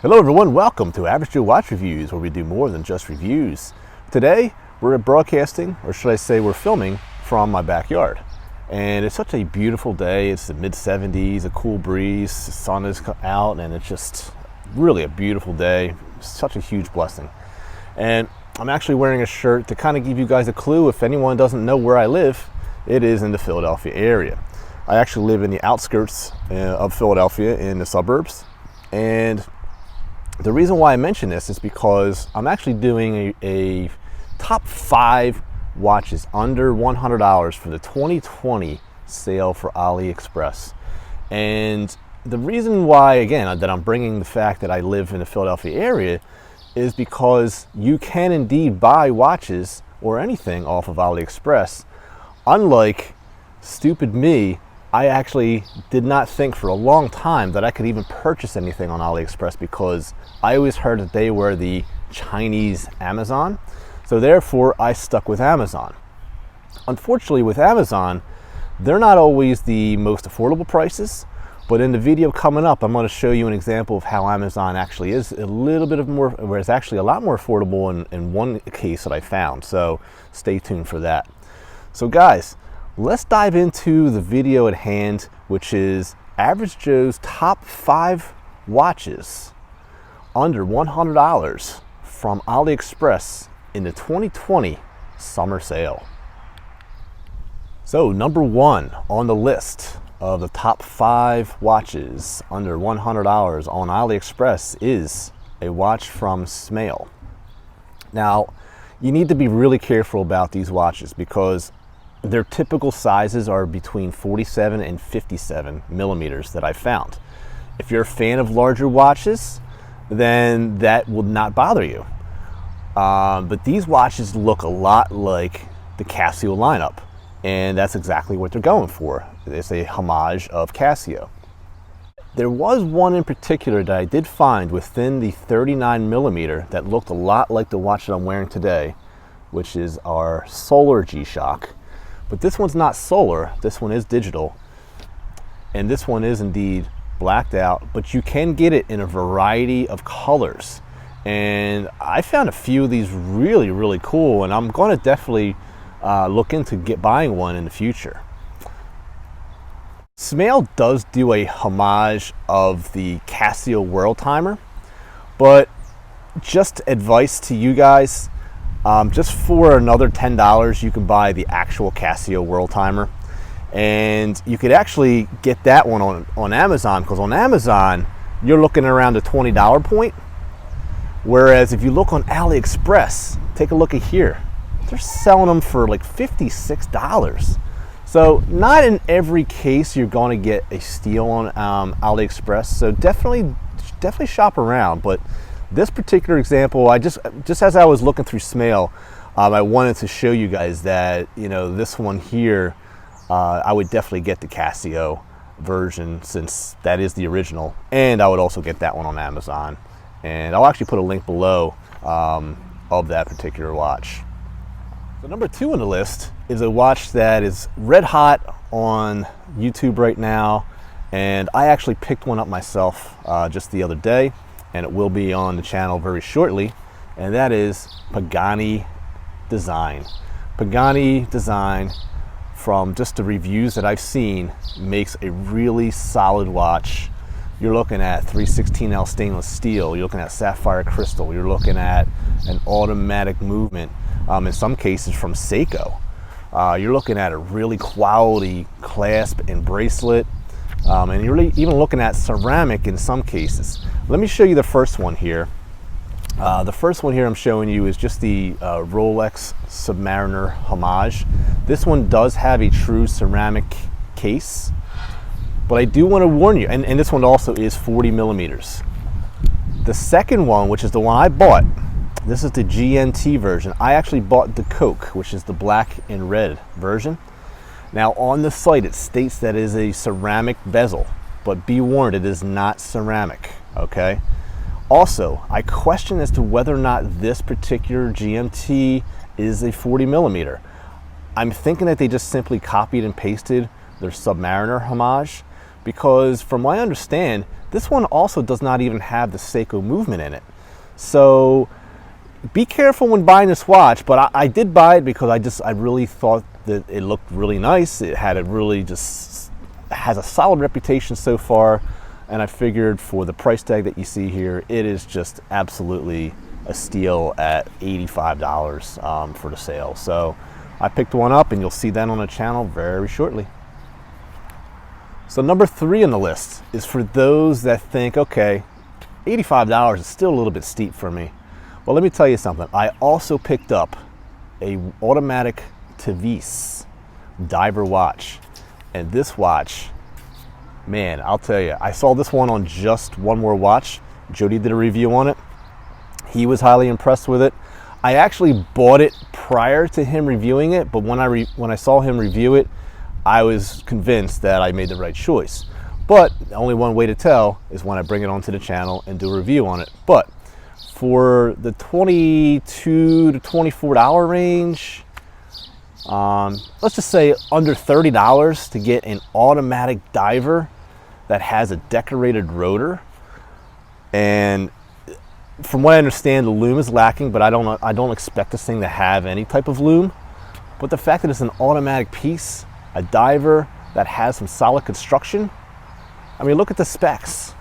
Hello everyone, welcome to AvgJoeWatchReviews, where we do more than just reviews. Today we're broadcasting, or should I say we're filming, from my backyard. And it's such a beautiful day. It's the mid-70s, a cool breeze, the sun is out, and it's just really a beautiful day. Such a huge blessing. And I'm actually wearing a shirt to kind of give you guys a clue. If anyone doesn't know where I live, it is in the Philadelphia area. I actually live in the outskirts of Philadelphia, in the suburbs. And the reason why I mention this is because I'm actually doing a top 5 watches under $100 for the 2020 sale for AliExpress. And the reason why, again, that I'm bringing the fact that I live in the Philadelphia area is because you can indeed buy watches or anything off of AliExpress. Unlike stupid me, I actually did not think for a long time that I could even purchase anything on AliExpress because I always heard that they were the Chinese Amazon. So therefore, I stuck with Amazon. Unfortunately, with Amazon, they're not always the most affordable prices. But in the video coming up, I'm going to show you an example of how Amazon actually is a little bit of more, where it's actually a lot more affordable in one case that I found. So stay tuned for that. So guys, let's dive into the video at hand, which is Average Joe's top 5 watches under $100 from AliExpress in the 2020 summer sale. So number 1 on the list of the top 5 watches under $100 on AliExpress is a watch from Smael. Now, you need to be really careful about these watches because their typical sizes are between 47 and 57 millimeters that I found. If you're a fan of larger watches, then that will not bother you. But these watches look a lot like the Casio lineup, and that's exactly what they're going for. It's a homage of Casio. There was one in particular that I did find within the 39 millimeter that looked a lot like the watch that I'm wearing today, which is our Solar G-Shock. But this one's not solar, this one is digital, and this one is indeed blacked out, but you can get it in a variety of colors. And I found a few of these really, really cool, and I'm going to definitely look into buying one in the future. Smael does do a homage of the Casio World Timer, but just advice to you guys, just for another $10 you can buy the actual Casio World Timer, and you could actually get that one on Amazon, because on Amazon you're looking around the $20 point, whereas if you look on AliExpress, take a look at here, they're selling them for like $56. So not in every case you're going to get a steal on AliExpress, so definitely shop around. But this particular example, I just as I was looking through Smael, I wanted to show you guys that, you know, this one here, I would definitely get the Casio version since that is the original, and I would also get that one on Amazon. And I'll actually put a link below of that particular watch. So number 2 on the list is a watch that is red hot on YouTube right now, and I actually picked one up myself just the other day, and it will be on the channel very shortly, and that is Gani Design. Gani Design, from just the reviews that I've seen, makes a really solid watch. You're looking at 316L stainless steel, you're looking at sapphire crystal, you're looking at an automatic movement, in some cases from Seiko. You're looking at a really quality clasp and bracelet, and you're really even looking at ceramic in some cases. Let me show you the first one here. The first one here I'm showing you is just the Rolex Submariner homage. This one does have a true ceramic case, but I do want to warn you, and this one also is 40 millimeters. The second one, which is the one I bought, this is the GNT version. I actually bought the Coke, which is the black and red version. Now on the site it states that it is a ceramic bezel, but be warned, it is not ceramic, okay? Also, I question as to whether or not this particular GMT is a 40 millimeter. I'm thinking that they just simply copied and pasted their Submariner homage, because from what I understand, this one also does not even have the Seiko movement in it. So be careful when buying this watch, but I did buy it because I really thought that it looked really nice. It had has a solid reputation so far, and I figured for the price tag that you see here, it is just absolutely a steal at $85 for the sale. So I picked one up, and you'll see that on the channel very shortly. So number 3 on the list is for those that think, okay, $85 is still a little bit steep for me. Well, let me tell you something. I also picked up a automatic Tevise diver watch, and this watch, man, I'll tell you, I saw this one on Just One More Watch. Jody did a review on it. He was highly impressed with it. I actually bought it prior to him reviewing it, but when I saw him review it, I was convinced that I made the right choice. But only one way to tell is when I bring it onto the channel and do a review on it. But for the $22 to $24 range, let's just say under $30 to get an automatic diver that has a decorated rotor. And from what I understand, the loom is lacking, but I don't expect this thing to have any type of loom. But the fact that it's an automatic piece, a diver that has some solid construction, I mean, look at the specs.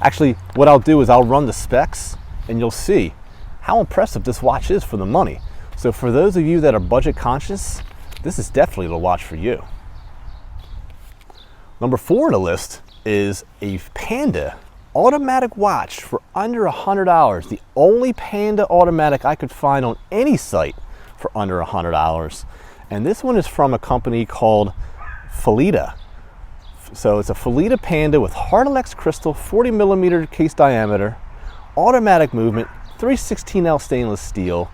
Actually, what I'll do is I'll run the specs and you'll see how impressive this watch is for the money. So for those of you that are budget conscious, this is definitely the watch for you. Number 4 on the list is a Panda automatic watch for under $100. The only Panda automatic I could find on any site for under $100. And this one is from a company called Felita. So it's a Felita Panda with Hardalex crystal, 40 millimeter case diameter, automatic movement, 316L stainless steel,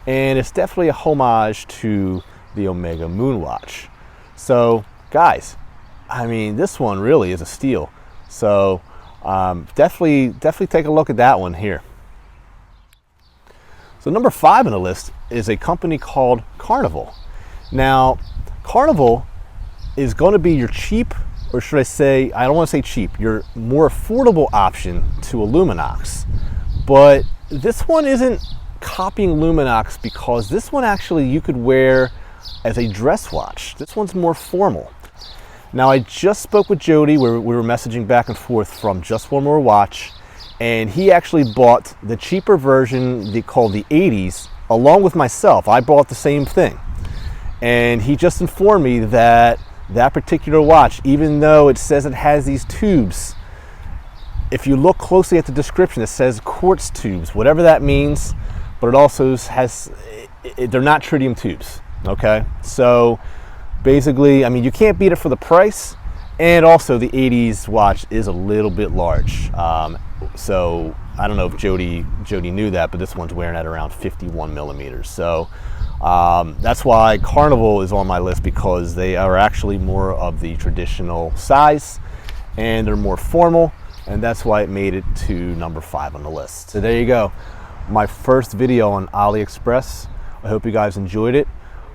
and it's definitely a homage to the Omega Moonwatch. So guys, I mean, this one really is a steal. So definitely take a look at that one here. So number 5 on the list is a company called Carnival. Now, Carnival is going to be your cheap, or should I say, I don't want to say cheap, your more affordable option to a Luminox. But this one isn't copying Luminox because this one actually you could wear as a dress watch. This one's more formal. Now, I just spoke with Jody, we were messaging back and forth from Just One More Watch, and he actually bought the cheaper version called the 80s along with myself. I bought the same thing. And he just informed me that that particular watch, even though it says it has these tubes, if you look closely at the description, it says quartz tubes, whatever that means, but it also has, they're not tritium tubes, okay? So basically, I mean, you can't beat it for the price, and also the 80s watch is a little bit large. So I don't know if Jody knew that, but this one's wearing at around 51 millimeters. So that's why Carnival is on my list, because they are actually more of the traditional size and they're more formal, and that's why it made it to number 5 on the list. So there you go, my first video on AliExpress. I hope you guys enjoyed it.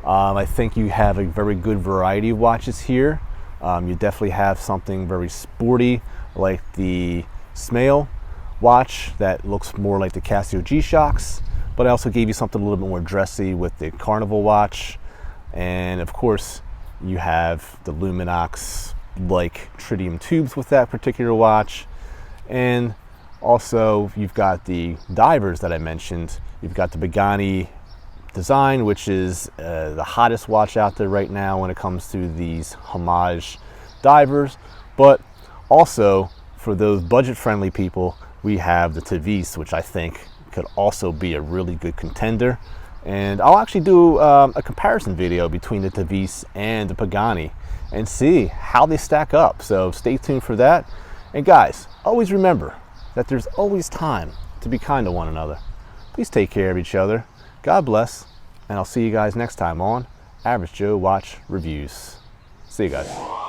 I think you have a very good variety of watches here. You definitely have something very sporty like the Smael watch that looks more like the Casio G-Shocks, but I also gave you something a little bit more dressy with the Carnival watch. And of course, you have the Luminox like tritium tubes with that particular watch. And also you've got the divers that I mentioned. You've got the Gani Design, which is the hottest watch out there right now when it comes to these homage divers. But also for those budget-friendly people, we have the Tevise, which I think could also be a really good contender. And I'll actually do a comparison video between the Tevise and the Pagani and see how they stack up. So stay tuned for that. And guys, always remember that there's always time to be kind to one another. Please take care of each other. God bless, and I'll see you guys next time on Average Joe Watch Reviews. See you guys.